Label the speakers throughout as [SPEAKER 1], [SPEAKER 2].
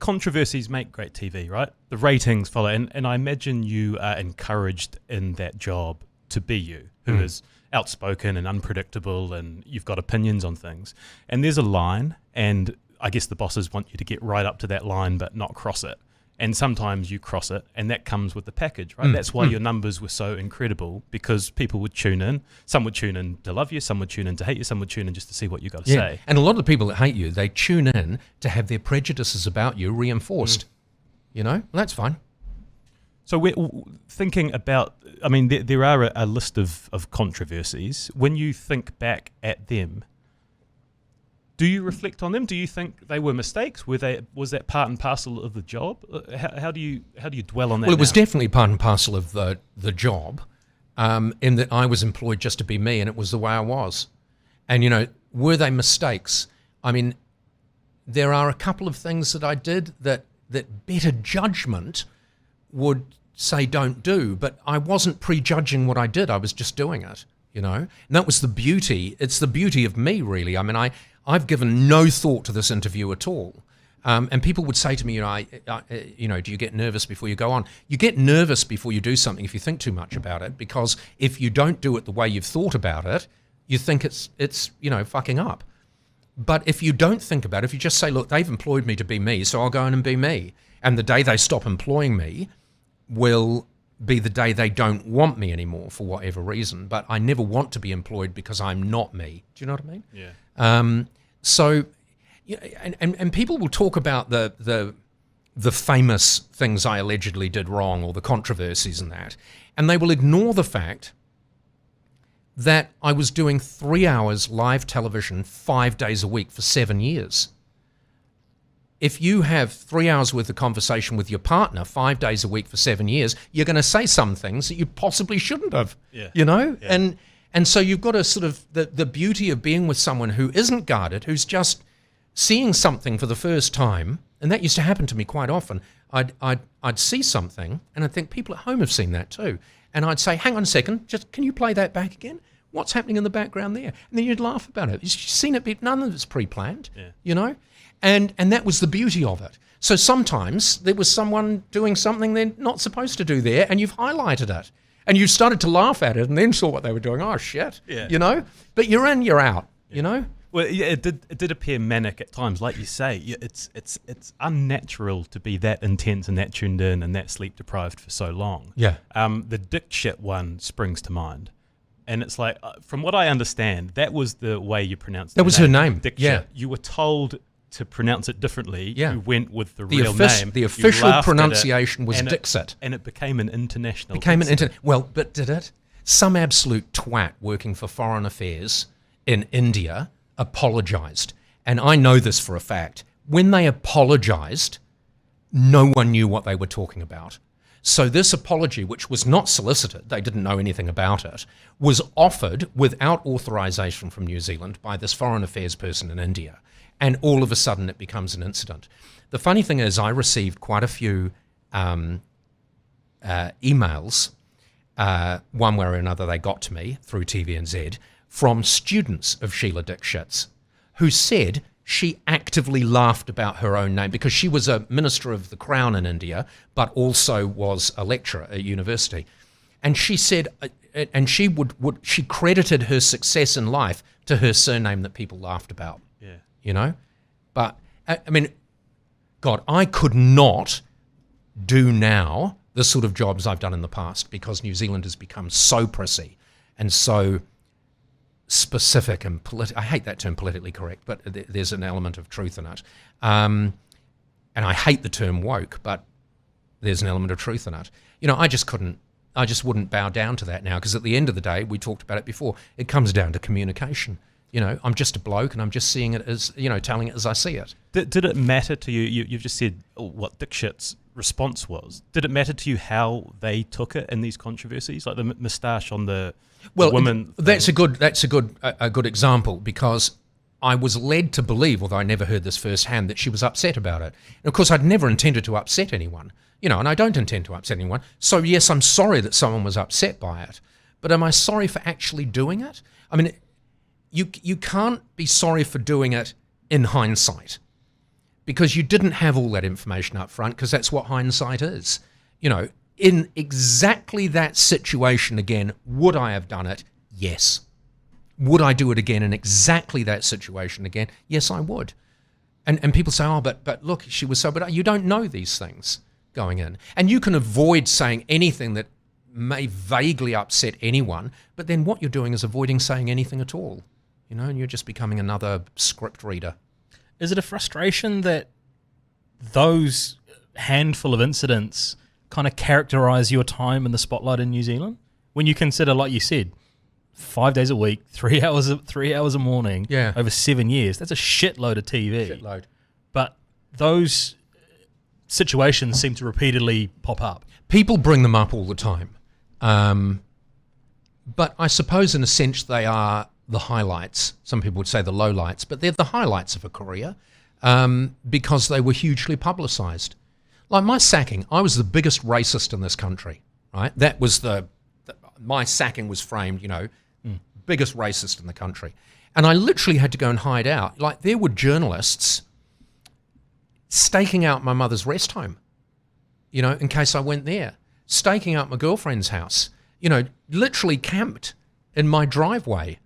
[SPEAKER 1] controversies make great TV, right? The ratings follow, and I imagine you are encouraged in that job to be you, who is outspoken and unpredictable, and you've got opinions on things. And there's a line, and I guess the bosses want you to get right up to that line but not cross it. And sometimes you cross it, and that comes with the package, right? That's why your numbers were so incredible, because people would tune in. Some would tune in to love you, some would tune in to hate you, some would tune in just to see what you got to say.
[SPEAKER 2] And a lot of the people that hate you, they tune in to have their prejudices about you reinforced. You know, well, that's fine.
[SPEAKER 1] So we're thinking about, I mean, there are a list of controversies. When you think back at them, do you reflect on them? Do you think they were mistakes? Was that part and parcel of the job? How do you dwell on that?
[SPEAKER 2] Well, it was definitely part and parcel of the job, in that I was employed just to be me, and it was the way I was. And, you know, were they mistakes? I mean, there are a couple of things that I did that better judgment would say don't do, but I wasn't prejudging what I did. I was just doing it, you know. And that was the beauty. It's the beauty of me, really. I mean, I've given no thought to this interview at all. And people would say to me, you know, do you get nervous before you go on? You get nervous before you do something if you think too much about it, because if you don't do it the way you've thought about it, you think it's you know, fucking up. But if you don't think about it, if you just say, look, they've employed me to be me, so I'll go in and be me. And the day they stop employing me will be the day they don't want me anymore for whatever reason. But I never want to be employed because I'm not me. Do you know what I mean?
[SPEAKER 1] Yeah.
[SPEAKER 2] So, you know, and people will talk about the famous things I allegedly did wrong, or the controversies and that, and they will ignore the fact that I was doing 3 hours live television 5 days a week for 7 years. If you have 3 hours worth of conversation with your partner 5 days a week for 7 years, you're going to say some things that you possibly shouldn't have, you know? Yeah. And so you've got a sort of the beauty of being with someone who isn't guarded, who's just seeing something for the first time, and that used to happen to me quite often. I'd see something, and I think people at home have seen that too, and I'd say, hang on a second, just can you play that back again? What's happening in the background there? And then you'd laugh about it. You've seen it, none of it's pre-planned, you know? And that was the beauty of it. So sometimes there was someone doing something they're not supposed to do there, and you've highlighted it. And you started to laugh at it and then saw what they were doing. Oh, shit, you know? But you're in, you're out, you know?
[SPEAKER 1] Well, yeah, it did appear manic at times. Like you say, it's unnatural to be that intense and that tuned in and that sleep deprived for so long.
[SPEAKER 2] Yeah.
[SPEAKER 1] The Dikshit one springs to mind. And it's like, from what I understand, that was the way you pronounced it.
[SPEAKER 2] That was her name.
[SPEAKER 1] Dikshit.
[SPEAKER 2] Yeah.
[SPEAKER 1] You were told to pronounce it differently.
[SPEAKER 2] Yeah.
[SPEAKER 1] You went with the real name.
[SPEAKER 2] The official pronunciation was Dikshit.
[SPEAKER 1] And it became an international.
[SPEAKER 2] Well, but did it? Some absolute twat working for Foreign Affairs in India apologised. And I know this for a fact. When they apologised, no one knew what they were talking about. So this apology, which was not solicited, they didn't know anything about it, was offered without authorisation from New Zealand by this Foreign Affairs person in India. And all of a sudden it becomes an incident. The funny thing is I received quite a few emails, one way or another they got to me through TVNZ, from students of Sheila Dikshit's who said she actively laughed about her own name because she was a minister of the Crown in India, but also was a lecturer at university. And she said, and she she credited her success in life to her surname that people laughed about.
[SPEAKER 1] Yeah.
[SPEAKER 2] You know? But, I mean, God, I could not do now the sort of jobs I've done in the past because New Zealand has become so prissy and so specific and I hate that term politically correct, but there's an element of truth in it. And I hate the term woke, but there's an element of truth in it. You know, I just wouldn't bow down to that now, because at the end of the day, we talked about it before, it comes down to communication. You know, I'm just a bloke and I'm just seeing it as, you know, telling it as I see it.
[SPEAKER 1] Did it matter to you? You've just said what Dikshit's response was. Did it matter to you how they took it in these controversies, like the moustache on the woman?
[SPEAKER 2] That's a good example, because I was led to believe, although I never heard this firsthand, that she was upset about it. And of course, I'd never intended to upset anyone, you know, and I don't intend to upset anyone. So yes, I'm sorry that someone was upset by it, but am I sorry for actually doing it? I mean, you can't be sorry for doing it in hindsight, because you didn't have all that information up front, because that's what hindsight is. You know, in exactly that situation again, would I have done it? Yes. Would I do it again in exactly that situation again? Yes, I would. And people say, oh, but look, she was so, but you don't know these things going in. And you can avoid saying anything that may vaguely upset anyone, but then what you're doing is avoiding saying anything at all, you know, and you're just becoming another script reader.
[SPEAKER 1] Is it a frustration that those handful of incidents kind of characterize your time in the spotlight in New Zealand? When you consider, like you said, 5 days a week, 3 hours a morning, over 7 years, that's a shitload of TV.
[SPEAKER 2] Shitload.
[SPEAKER 1] But those situations seem to repeatedly pop up.
[SPEAKER 2] People bring them up all the time. But I suppose in a sense they are the highlights. Some people would say the lowlights, but they're the highlights of a career because they were hugely publicised. Like my sacking, I was the biggest racist in this country, right? That was my sacking was framed, you know, biggest racist in the country. And I literally had to go and hide out. Like there were journalists staking out my mother's rest home, you know, in case I went there. Staking out my girlfriend's house, you know, literally camped in my driveway.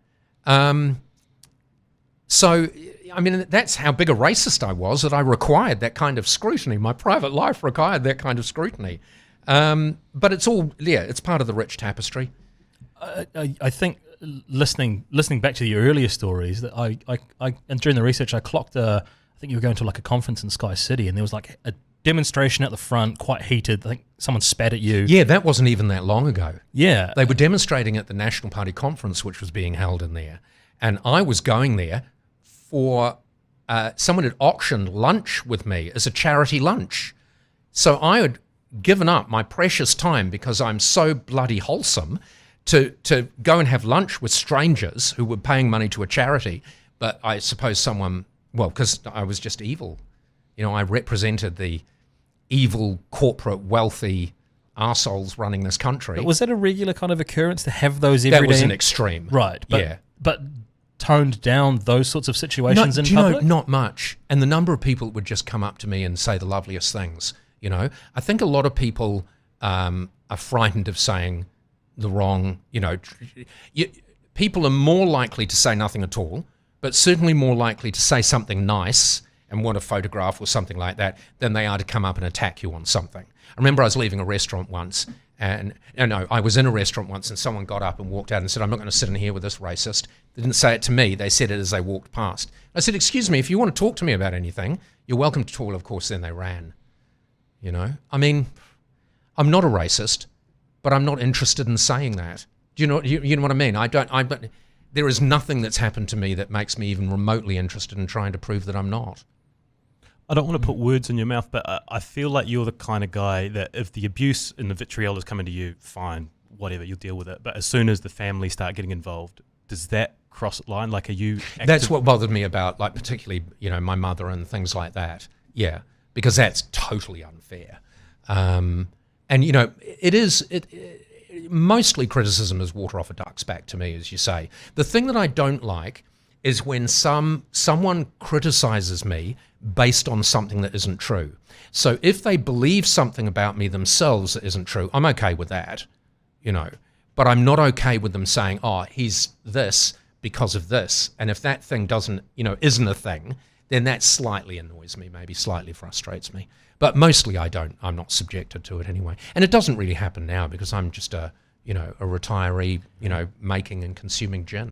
[SPEAKER 2] So, I mean, that's how big a racist I was, that I required that kind of scrutiny. My private life required that kind of scrutiny. But it's all, it's part of the rich tapestry.
[SPEAKER 1] I think listening back to your earlier stories, that I and during the research, I clocked I think you were going to like a conference in Sky City, and there was like a demonstration at the front, quite heated. I think someone spat at you.
[SPEAKER 2] Yeah, that wasn't even that long ago.
[SPEAKER 1] Yeah.
[SPEAKER 2] They were demonstrating at the National Party conference, which was being held in there. And I was going there for, someone had auctioned lunch with me as a charity lunch. So I had given up my precious time, because I'm so bloody wholesome, to go and have lunch with strangers who were paying money to a charity. But I suppose someone, well, because I was just evil. You know, I represented the evil, corporate, wealthy arseholes running this country.
[SPEAKER 1] But was that a regular kind of occurrence to have those every day?
[SPEAKER 2] That was an extreme.
[SPEAKER 1] Right. But toned down those sorts of situations in
[SPEAKER 2] public?
[SPEAKER 1] public?
[SPEAKER 2] You know, not much. And the number of people that would just come up to me and say the loveliest things, you know. I think a lot of people are frightened of saying the wrong, you know. People are more likely to say nothing at all, but certainly more likely to say something nice and want a photograph or something like that than they are to come up and attack you on something. I remember I was leaving a restaurant once, and I was in a restaurant once, and someone got up and walked out and said, I'm not going to sit in here with this racist. They didn't say it to me, they said it as they walked past. I said, excuse me, if you want to talk to me about anything, you're welcome to talk. Of course, then they ran. You know, I mean, I'm not a racist, but I'm not interested in saying that. Do you know, you know what I mean? But there is nothing that's happened to me that makes me even remotely interested in trying to prove that I'm not.
[SPEAKER 1] I don't want to put words in your mouth, but I feel like you're the kind of guy that if the abuse and the vitriol is coming to you, fine, whatever, you'll deal with it. But as soon as the family start getting involved, does that cross the line? Like, are you active? That's
[SPEAKER 2] what bothered me about, like, particularly, you know, my mother and things like that. Yeah, because that's totally unfair. And, you know, mostly criticism is water off a duck's back to me, as you say. The thing that I don't like is when someone criticizes me based on something that isn't true. So if they believe something about me themselves that isn't true, I'm okay with that, you know. But I'm not okay with them saying, oh, he's this because of this. And if that thing isn't a thing, then that slightly annoys me, maybe slightly frustrates me. But mostly I'm not subjected to it anyway. And it doesn't really happen now because I'm just a retiree, making and consuming gin.